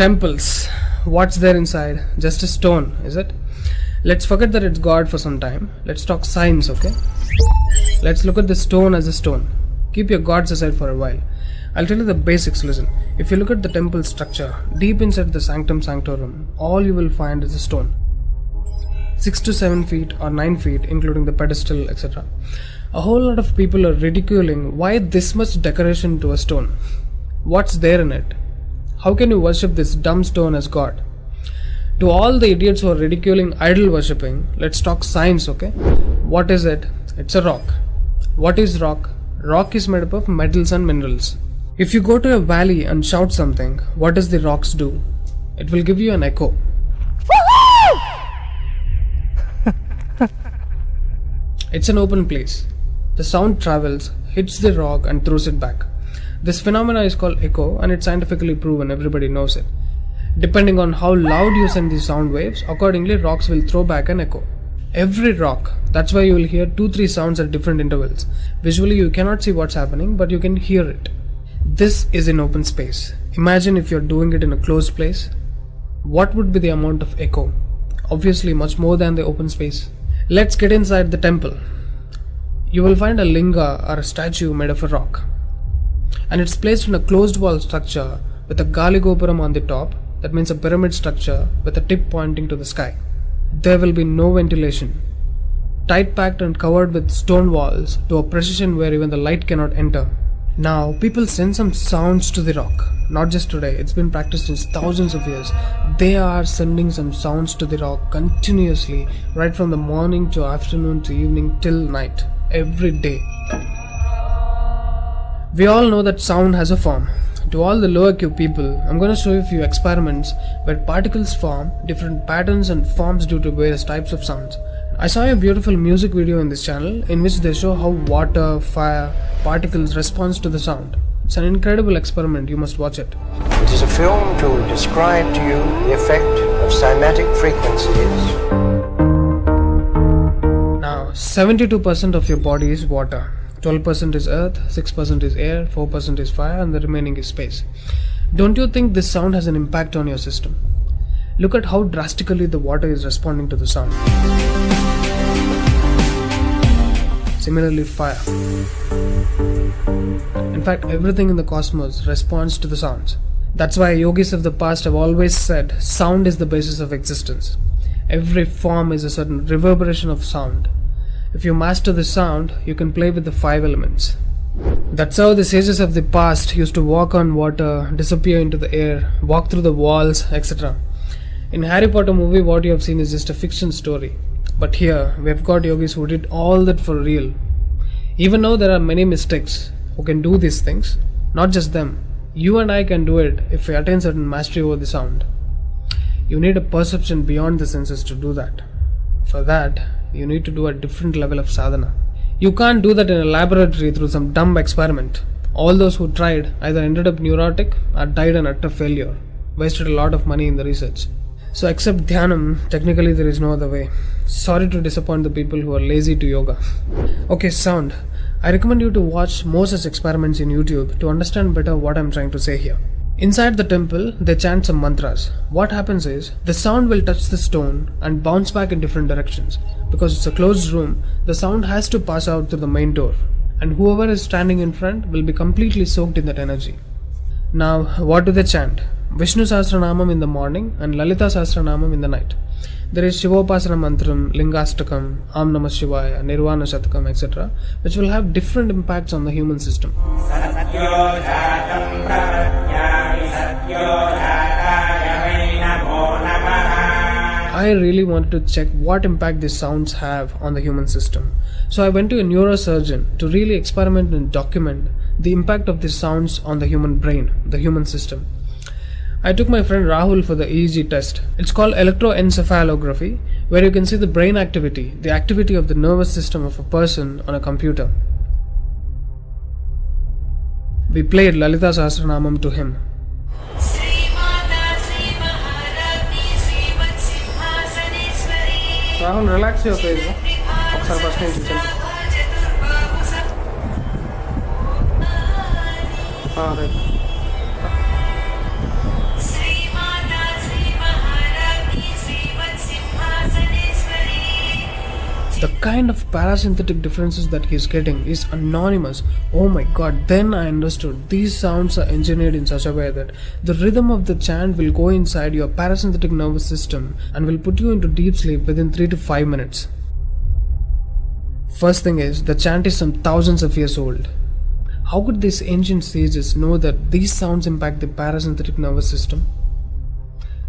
Temples. What's there inside? Just a stone, is it? Let's forget that it's God for some time. Let's talk science, okay? Let's look at the stone as a stone. Keep your gods aside for a while. I'll tell you the basics. Listen. If you look at the temple structure, deep inside the sanctum sanctorum, all you will find is a stone. 6 to 7 feet or 9 feet, including the pedestal, etc. A whole lot of people are ridiculing why this much decoration to a stone. What's there in it? How can you worship this dumb stone as God? To all the idiots who are ridiculing idol worshipping, let's talk science, okay? What is it? It's a rock. What is rock? Rock is made up of metals and minerals. If you go to a valley and shout something, what does the rocks do? It will give you an echo. It's an open place. The sound travels, hits the rock and throws it back. This phenomena is called echo and it's scientifically proven, everybody knows it. Depending on how loud you send the sound waves, accordingly rocks will throw back an echo. Every rock, that's why you will hear 2-3 sounds at different intervals. Visually you cannot see what's happening, but you can hear it. This is in open space. Imagine if you're doing it in a closed place. What would be the amount of echo? Obviously much more than the open space. Let's get inside the temple. You will find a linga or a statue made of a rock. And it's placed in a closed wall structure with a Galigopuram on the top. That means a pyramid structure with a tip pointing to the sky. There will be no ventilation. Tight packed and covered with stone walls to a precision where even the light cannot enter. Now people send some sounds to the rock. Not just today, it's been practiced since thousands of years. They are sending some sounds to the rock continuously, right from the morning to afternoon to evening till night, every day. We all know that sound has a form. To all the lower Q people, I'm going to show you a few experiments where particles form different patterns and forms due to various types of sounds. I saw a beautiful music video in this channel in which they show how water, fire, particles respond to the sound. It's an incredible experiment, you must watch it. It is a film to describe to you the effect of cymatic frequencies. Now, 72% of your body is water. 12% is earth, 6% is air, 4% is fire and the remaining is space. Don't you think this sound has an impact on your system? Look at how drastically the water is responding to the sound. Similarly, fire. In fact, everything in the cosmos responds to the sounds. That's why yogis of the past have always said sound is the basis of existence. Every form is a certain reverberation of sound. If you master the sound, you can play with the 5 elements. That's how the sages of the past used to walk on water, disappear into the air, walk through the walls, etc. In Harry Potter movie, what you have seen is just a fiction story. But here, we have got yogis who did all that for real. Even though there are many mystics who can do these things, not just them, you and I can do it if we attain certain mastery over the sound. You need a perception beyond the senses to do that. For that, you need to do a different level of sadhana. You can't do that in a laboratory through some dumb experiment. All those who tried either ended up neurotic or died an utter failure. Wasted a lot of money in the research. So except dhyanam, technically there is no other way. Sorry to disappoint the people who are lazy to yoga. Okay, sound. I recommend you to watch more such experiments in YouTube to understand better what I'm trying to say here. Inside the temple, they chant some mantras. What happens is, the sound will touch the stone and bounce back in different directions. Because it's a closed room, the sound has to pass out through the main door. And whoever is standing in front will be completely soaked in that energy. Now, what do they chant? Vishnu Sahasranamam in the morning and Lalita Sahasranamam in the night. There is Shivopasana Mantram, Lingastakam, Am Namah Shivaya, Nirvana Shatakam, etc., which will have different impacts on the human system. I really wanted to check what impact these sounds have on the human system. So I went to a neurosurgeon to really experiment and document the impact of these sounds on the human brain, the human system. I took my friend Rahul for the EEG test. It's called electroencephalography, where you can see the brain activity, the activity of the nervous system of a person on a computer. We played Lalita Sahasranamam to him. Rahul, relax your face. Right. The kind of parasympathetic differences that he is getting is anonymous. Oh my god, then I understood. These sounds are engineered in such a way that the rhythm of the chant will go inside your parasympathetic nervous system and will put you into deep sleep within 3 to 5 minutes. First thing is, the chant is some thousands of years old. How could these ancient sages know that these sounds impact the parasympathetic nervous system?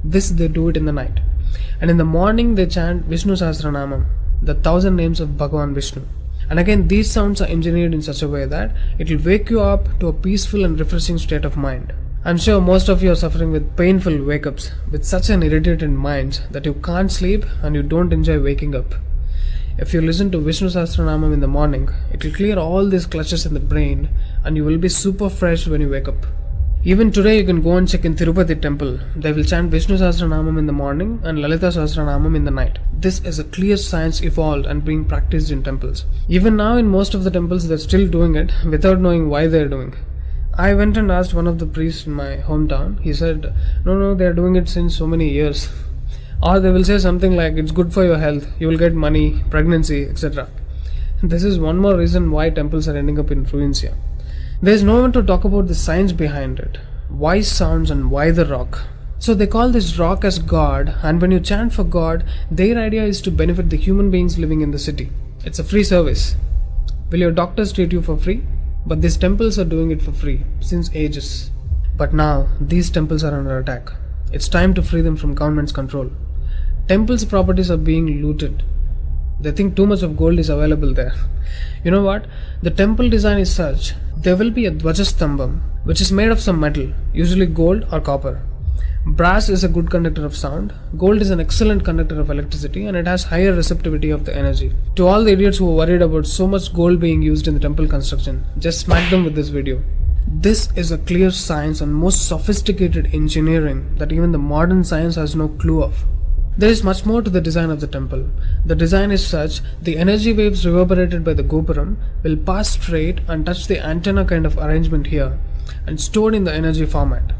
This they do it in the night. And in the morning they chant Vishnu Sahasranamam, the 1000 names of Bhagavan Vishnu. And again, these sounds are engineered in such a way that it will wake you up to a peaceful and refreshing state of mind. I'm sure most of you are suffering with painful wake-ups, with such an irritated mind that you can't sleep and you don't enjoy waking up. If you listen to Vishnu Sahasranamam in the morning, it will clear all these clutches in the brain and you will be super fresh when you wake up. Even today you can go and check in Tirupati temple. They will chant Vishnu Sahasranamam in the morning and Lalita Sahasranamam in the night. This is a clear science evolved and being practiced in temples. Even now in most of the temples they're still doing it without knowing why they're doing. I went and asked one of the priests in my hometown. He said, no, they're doing it since so many years. Or they will say something like, it's good for your health, you will get money, pregnancy, etc. This is one more reason why temples are ending up in ruins here. There is no one to talk about the science behind it. Why sounds and why the rock? So they call this rock as God, and when you chant for God, their idea is to benefit the human beings living in the city. It's a free service. Will your doctors treat you for free? But these temples are doing it for free, since ages. But now, these temples are under attack. It's time to free them from government's control. Temples' properties are being looted. They think too much of gold is available there. You know what? The temple design is such, there will be a Dvajastambam, which is made of some metal, usually gold or copper. Brass is a good conductor of sound, gold is an excellent conductor of electricity, and it has higher receptivity of the energy. To all the idiots who are worried about so much gold being used in the temple construction, just smack them with this video. This is a clear science and most sophisticated engineering that even the modern science has no clue of. There is much more to the design of the temple. The design is such, the energy waves reverberated by the gopuram will pass straight and touch the antenna kind of arrangement here and stored in the energy format.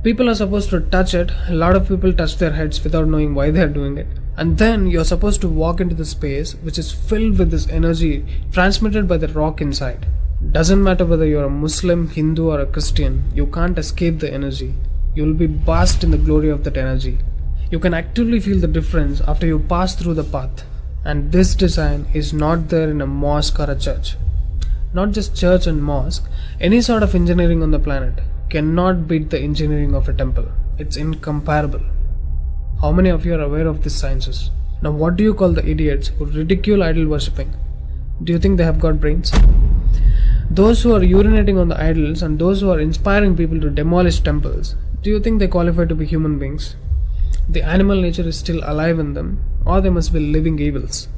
People are supposed to touch it. A lot of people touch their heads without knowing why they are doing it. And then you're supposed to walk into the space which is filled with this energy transmitted by the rock inside. Doesn't matter whether you're a Muslim, Hindu or a Christian, you can't escape the energy. You'll be bathed in the glory of that energy. You can actively feel the difference after you pass through the path. And this design is not there in a mosque or a church. Not just church and mosque, any sort of engineering on the planet cannot beat the engineering of a temple. It's incomparable. How many of you are aware of these sciences? Now what do you call the idiots who ridicule idol worshipping? Do you think they have got brains? Those who are urinating on the idols and those who are inspiring people to demolish temples, do you think they qualify to be human beings? The animal nature is still alive in them, or they must be living evils.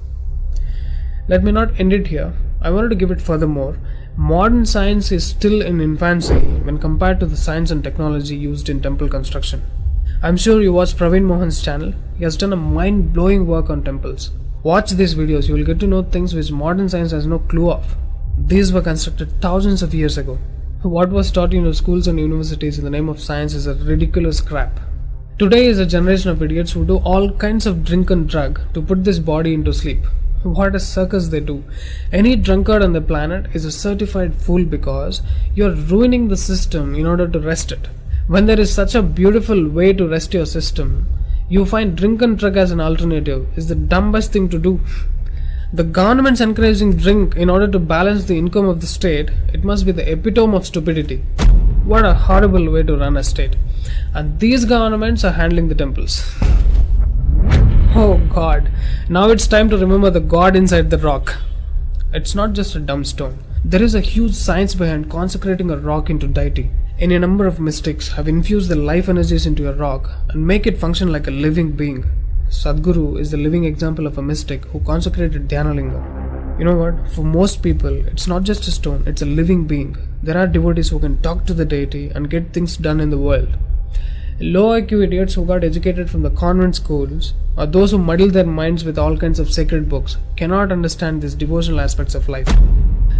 Let me not end it here. I wanted to give it furthermore. Modern science is still in infancy when compared to the science and technology used in temple construction. I'm sure you watched Praveen Mohan's channel. He has done a mind-blowing work on temples. Watch these videos, you will get to know things which modern science has no clue of. These were constructed thousands of years ago. What was taught in your schools and universities in the name of science is a ridiculous crap. Today is a generation of idiots who do all kinds of drink and drug to put this body into sleep. What a circus they do. Any drunkard on the planet is a certified fool because you're ruining the system in order to rest it. When there is such a beautiful way to rest your system, you find drink and drug as an alternative is the dumbest thing to do. The government's encouraging drink in order to balance the income of the state, it must be the epitome of stupidity. What a horrible way to run a state. And these governments are handling the temples. Oh God, now it's time to remember the God inside the rock. It's not just a dumb stone. There is a huge science behind consecrating a rock into deity. Any number of mystics have infused the life energies into a rock and make it function like a living being. Sadhguru is the living example of a mystic who consecrated Dhyanalinga. You know what? For most people, it's not just a stone, it's a living being. There are devotees who can talk to the deity and get things done in the world. Low IQ idiots who got educated from the convent schools or those who muddle their minds with all kinds of sacred books cannot understand these devotional aspects of life.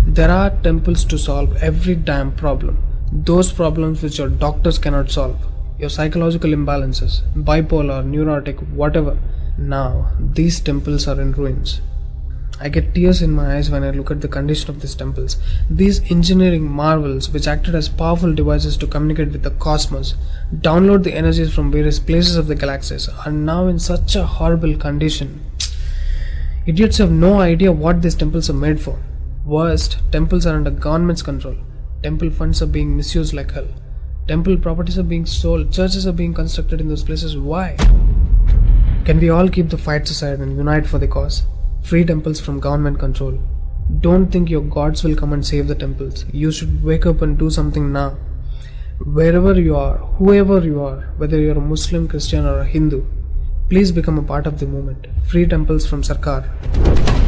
There are temples to solve every damn problem. Those problems which your doctors cannot solve. Your psychological imbalances, bipolar, neurotic, whatever. Now, these temples are in ruins. I get tears in my eyes when I look at the condition of these temples. These engineering marvels, which acted as powerful devices to communicate with the cosmos, download the energies from various places of the galaxies, are now in such a horrible condition. Idiots have no idea what these temples are made for. Worst, temples are under government's control. Temple funds are being misused like hell. Temple properties are being sold. Churches are being constructed in those places. Why? Can we all keep the fights aside and unite for the cause? Free temples from government control. Don't think your gods will come and save the temples. You should wake up and do something now. Wherever you are, whoever you are, whether you're a Muslim, Christian or a Hindu, please become a part of the movement. Free temples from Sarkar.